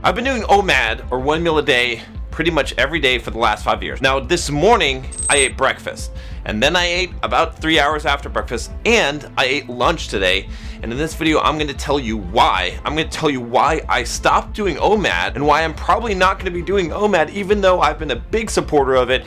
I've been doing OMAD, or 1 meal a day, pretty much every day for the last 5 years. Now this morning I ate breakfast, and then I ate about 3 hours after breakfast, and I ate lunch today. And in this video I'm going to tell you why. I'm going to tell you why I stopped doing OMAD and why I'm probably not going to be doing OMAD even though I've been a big supporter of it.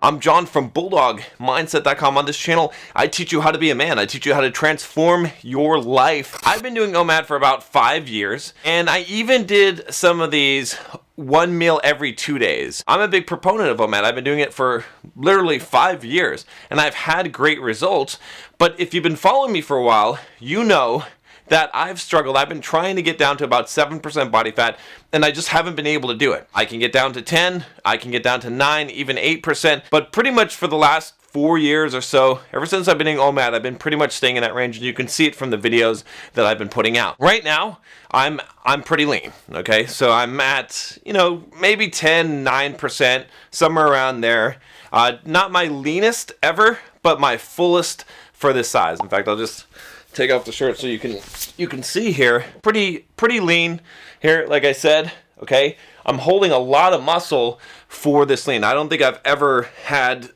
I'm John from Bulldog Mindset.com. On this channel, I teach you how to be a man. I teach you how to transform your life. I've been doing OMAD for about 5 years, and I even did some of these 1 meal every 2 days. I'm a big proponent of OMAD. I've been doing it for literally 5 years, and I've had great results. But if you've been following me for a while, you know that I've struggled. I've been trying to get down to about 7% body fat, and I just haven't been able to do it. I can get down to 10, I can get down to 9, even 8%, but pretty much for the last 4 years or so, ever since I've been doing OMAD, I've been pretty much staying in that range, and you can see it from the videos that I've been putting out. Right now, I'm pretty lean, okay? So I'm at, maybe 10, 9%, somewhere around there. Not my leanest ever, but my fullest for this size. In fact, I'll just take off the shirt so you can see here. Pretty lean here, like I said, okay? I'm holding a lot of muscle for this lean. I don't think I've ever had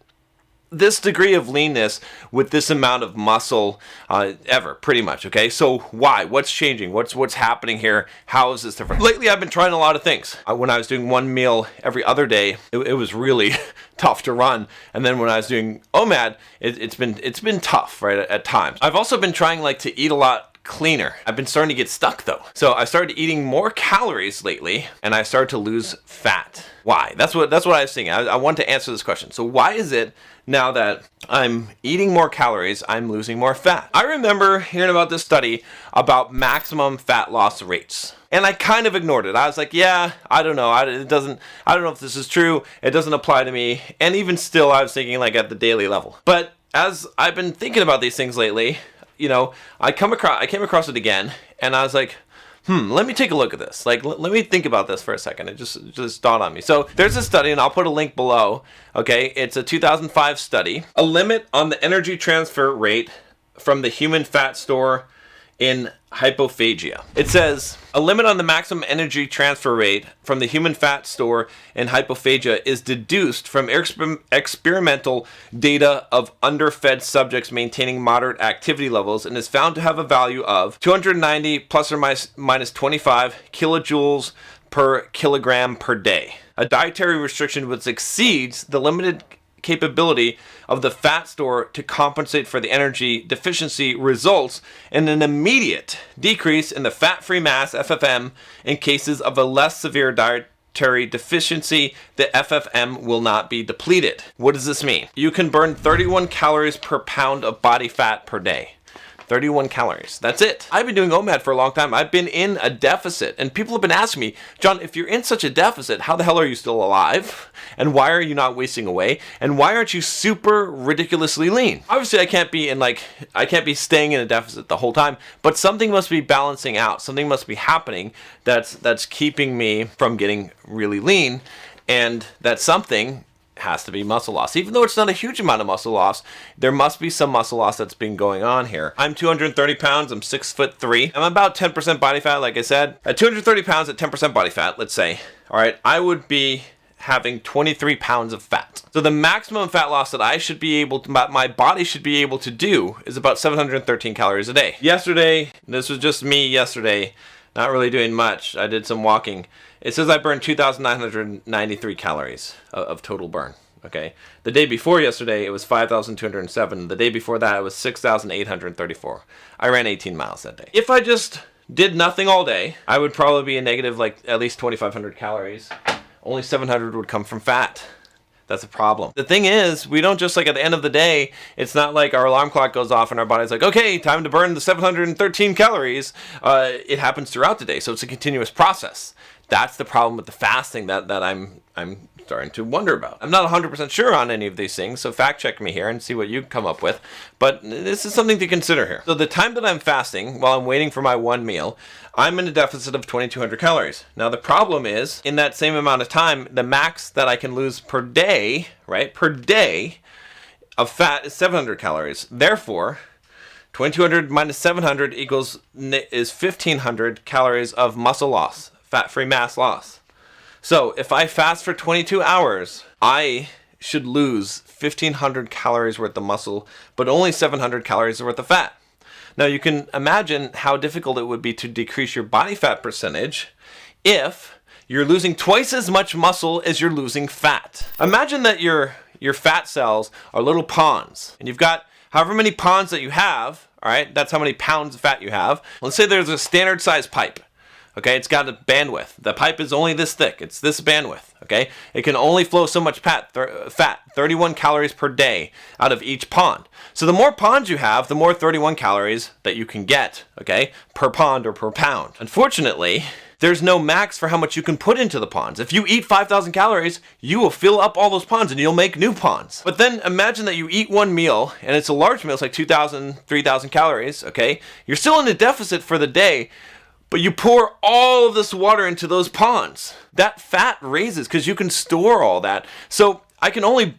this degree of leanness with this amount of muscle ever, pretty much, okay? So why? What's changing? What's happening here? How is this different? Lately, I've been trying a lot of things. When I was doing 1 meal every other day, it was really tough to run. And then when I was doing OMAD, it's been tough, right, at times. I've also been trying to eat a lot cleaner. I've been starting to get stuck though. So I started eating more calories lately, and I started to lose fat. Why? That's what I was thinking. I want to answer this question. So why is it now that I'm eating more calories, I'm losing more fat? I remember hearing about this study about maximum fat loss rates, and I kind of ignored it. I was like, yeah, I don't know. I don't know if this is true. It doesn't apply to me. And even still, I was thinking at the daily level. But as I've been thinking about these things lately, I came across it again, and I was like, let me take a look at this. Let me think about this for a second. It just dawned on me. So there's a study, and I'll put a link below. Okay, it's a 2005 study. A limit on the energy transfer rate from the human fat store in hypophagia. It says a limit on the maximum energy transfer rate from the human fat store in hypophagia is deduced from experimental data of underfed subjects maintaining moderate activity levels, and is found to have a value of 290 plus or minus 25 kilojoules per kilogram per day. A dietary restriction which exceeds the limited capability of the fat store to compensate for the energy deficiency results in an immediate decrease in the fat-free mass FFM. In cases of a less severe dietary deficiency, the FFM will not be depleted. What does this mean? You can burn 31 calories per pound of body fat per day. 31 calories. That's it. I've been doing OMAD for a long time. I've been in a deficit, and people have been asking me, John, if you're in such a deficit, how the hell are you still alive? And why are you not wasting away? And why aren't you super ridiculously lean? Obviously, I can't be staying in a deficit the whole time, but something must be balancing out. Something must be happening that's keeping me from getting really lean, and that something has to be muscle loss. Even though it's not a huge amount of muscle loss, there must be some muscle loss that's been going on here. I'm 230 pounds, I'm 6'3". I'm about 10% body fat, like I said. At 230 pounds at 10% body fat, let's say, all right, I would be having 23 pounds of fat. So the maximum fat loss that my body should be able to do is about 713 calories a day. Yesterday, this was just me yesterday, not really doing much. I did some walking. It says I burned 2,993 calories of total burn, okay? The day before yesterday, it was 5,207. The day before that, it was 6,834. I ran 18 miles that day. If I just did nothing all day, I would probably be a negative at least 2,500 calories. Only 700 would come from fat. That's a problem. The thing is, we don't just at the end of the day, it's not like our alarm clock goes off and our body's like, okay, time to burn the 713 calories. It happens throughout the day, so it's a continuous process. That's the problem with the fasting that I'm starting to wonder about. I'm not 100% sure on any of these things, so fact check me here and see what you come up with. But this is something to consider here. So the time that I'm fasting, while I'm waiting for my 1 meal, I'm in a deficit of 2,200 calories. Now the problem is, in that same amount of time, the max that I can lose per day, right, per day of fat is 700 calories. Therefore, 2200 minus 700 is 1500 calories of muscle loss, fat-free mass loss. So if I fast for 22 hours, I should lose 1500 calories worth of muscle, but only 700 calories worth of fat. Now you can imagine how difficult it would be to decrease your body fat percentage if you're losing twice as much muscle as you're losing fat. Imagine that your fat cells are little ponds, and you've got however many ponds that you have, all right, that's how many pounds of fat you have. Let's say there's a standard size pipe. Okay, it's got a bandwidth. The pipe is only this thick. It's this bandwidth. Okay, it can only flow so much fat, 31 calories per day out of each pond. So the more ponds you have, the more 31 calories that you can get, okay, per pond or per pound. Unfortunately, there's no max for how much you can put into the ponds. If you eat 5,000 calories, you will fill up all those ponds and you'll make new ponds. But then imagine that you eat one meal, and it's a large meal, it's like 2,000, 3,000 calories, okay? You're still in a deficit for the day, but you pour all of this water into those ponds. That fat raises because you can store all that. So I can only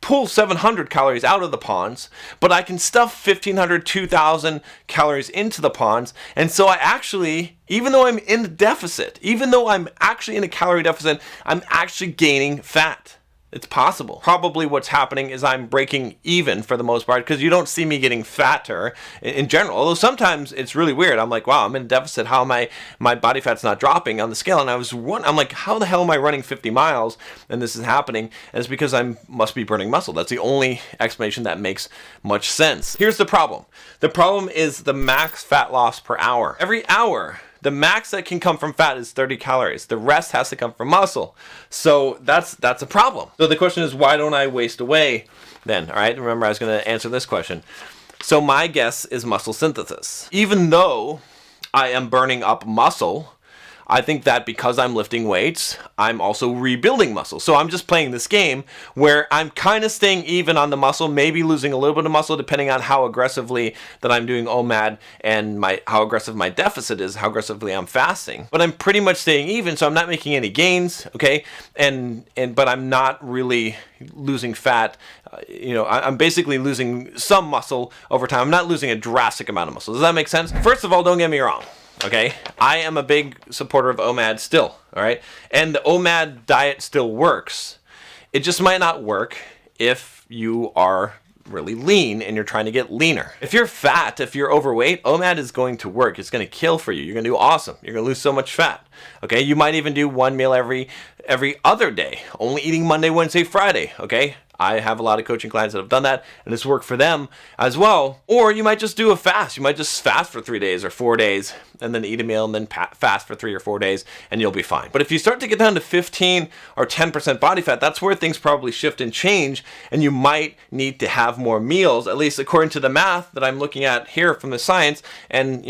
pull 700 calories out of the ponds, but I can stuff 1,500, 2,000 calories into the ponds. And so I actually, even though I'm in the deficit, even though I'm actually in a calorie deficit, I'm actually gaining fat. It's possible. Probably what's happening is I'm breaking even for the most part, because you don't see me getting fatter in general. Although sometimes it's really weird. I'm like, wow, I'm in a deficit. How am my body fat's not dropping on the scale? And I'm like, how the hell am I running 50 miles and this is happening? And it's because I must be burning muscle. That's the only explanation that makes much sense. Here's the problem. The problem is the max fat loss per hour. Every hour, the max that can come from fat is 30 calories. The rest has to come from muscle. So that's a problem. So the question is, why don't I waste away then? All right, remember I was going to answer this question. So my guess is muscle synthesis. Even though I am burning up muscle, I think that because I'm lifting weights, I'm also rebuilding muscle. So I'm just playing this game where I'm kind of staying even on the muscle, maybe losing a little bit of muscle depending on how aggressively that I'm doing OMAD and how aggressive my deficit is, how aggressively I'm fasting. But I'm pretty much staying even, so I'm not making any gains, okay? But I'm not really losing fat. I'm basically losing some muscle over time. I'm not losing a drastic amount of muscle. Does that make sense? First of all, don't get me wrong. Okay, I am a big supporter of OMAD still, all right? And the OMAD diet still works. It just might not work if you are really lean and you're trying to get leaner. If you're fat, if you're overweight, OMAD is going to work. It's going to kill for you. You're going to do awesome. You're going to lose so much fat. Okay, you might even do one meal every other day, only eating Monday, Wednesday, Friday, okay? I have a lot of coaching clients that have done that, and it's worked for them as well. Or you might just do a fast. You might just fast for 3 days or 4 days, and then eat a meal, and then fast for 3 or 4 days, and you'll be fine. But if you start to get down to 15 or 10% body fat, that's where things probably shift and change, and you might need to have more meals, at least according to the math that I'm looking at here from the science. And,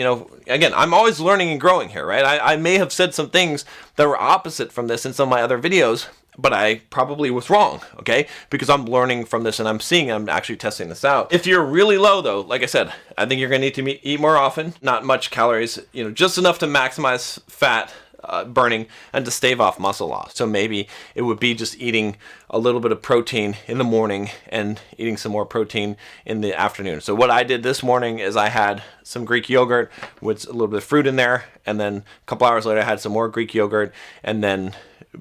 again, I'm always learning and growing here, right? I may have said some things that were opposite from this in some of my other videos, but I probably was wrong, okay? Because I'm learning from this and I'm actually testing this out. If you're really low though, like I said, I think you're gonna need to eat more often, not much calories, just enough to maximize fat burning and to stave off muscle loss. So maybe it would be just eating a little bit of protein in the morning and eating some more protein in the afternoon. So what I did this morning is I had some Greek yogurt with a little bit of fruit in there, and then a couple hours later I had some more Greek yogurt, and then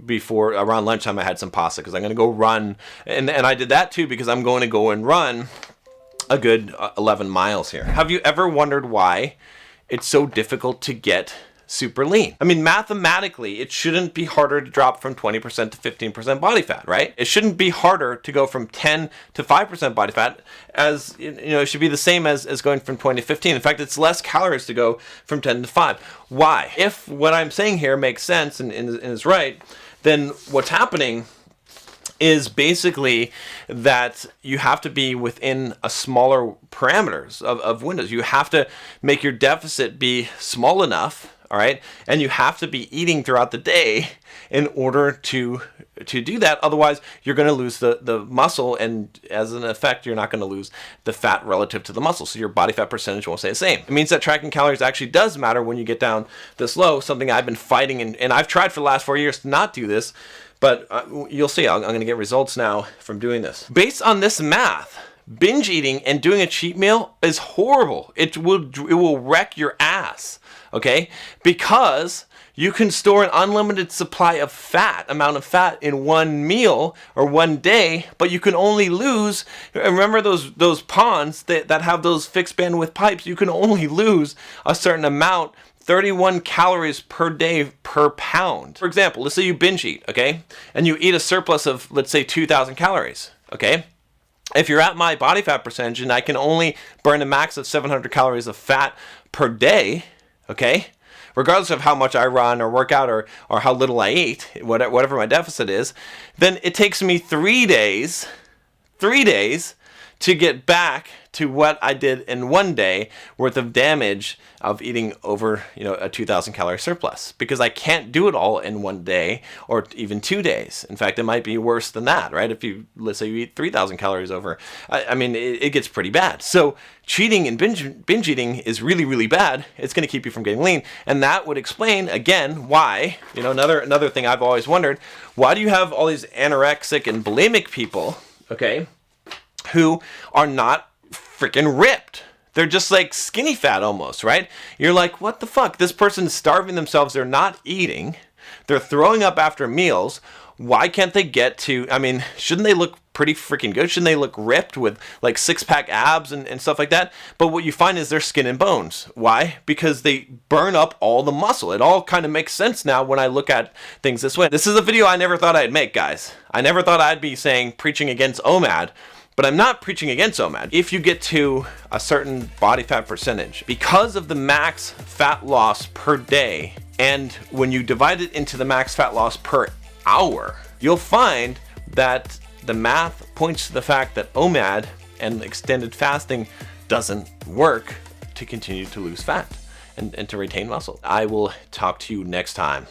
before around lunchtime I had some pasta because I'm going to go run, and I did that too because I'm going to go and run a good 11 miles here. Have you ever wondered why it's so difficult to get super lean? I mean, mathematically, it shouldn't be harder to drop from 20% to 15% body fat, right? It shouldn't be harder to go from 10 to 5% body fat, as it should be the same as going from 20 to 15. In fact, it's less calories to go from 10 to 5. Why? If what I'm saying here makes sense and is right, then what's happening is basically that you have to be within a smaller parameters of windows. You have to make your deficit be small enough, all right? And you have to be eating throughout the day in order to do that. Otherwise, you're going to lose the muscle, and as an effect, you're not going to lose the fat relative to the muscle. So your body fat percentage won't stay the same. It means that tracking calories actually does matter when you get down this low, something I've been fighting, and I've tried for the last 4 years to not do this, but you'll see, I'm going to get results now from doing this. Based on this math, binge eating and doing a cheat meal is horrible. It will wreck your ass, okay? Because you can store an unlimited supply of amount of fat in one meal or one day, but you can only lose, remember those ponds that have those fixed bandwidth pipes, you can only lose a certain amount, 31 calories per day per pound. For example, let's say you binge eat, okay? And you eat a surplus of, let's say, 2,000 calories, okay? If you're at my body fat percentage and I can only burn a max of 700 calories of fat per day, okay? Regardless of how much I run or work out or how little I eat, whatever my deficit is, then it takes me 3 days to get back to what I did in one day worth of damage of eating over, a 2,000 calorie surplus, because I can't do it all in one day or even 2 days. In fact, it might be worse than that, right? If let's say you eat 3,000 calories over, I mean, it gets pretty bad. So cheating and binge eating is really, really bad. It's going to keep you from getting lean. And that would explain, again, why, another thing I've always wondered, why do you have all these anorexic and bulimic people, okay, who are not freaking ripped? They're just like skinny fat almost, right? You're like, what the fuck? This person's starving themselves. They're not eating. They're throwing up after meals. Why can't they get to, I mean, shouldn't they look pretty freaking good? Shouldn't they look ripped with like 6-pack abs and stuff like that? But what you find is they're skin and bones. Why? Because they burn up all the muscle. It all kind of makes sense now when I look at things this way. This is a video I never thought I'd make, guys. I never thought I'd be preaching against OMAD. But I'm not preaching against OMAD. If you get to a certain body fat percentage, because of the max fat loss per day, and when you divide it into the max fat loss per hour, you'll find that the math points to the fact that OMAD and extended fasting doesn't work to continue to lose fat and to retain muscle. I will talk to you next time.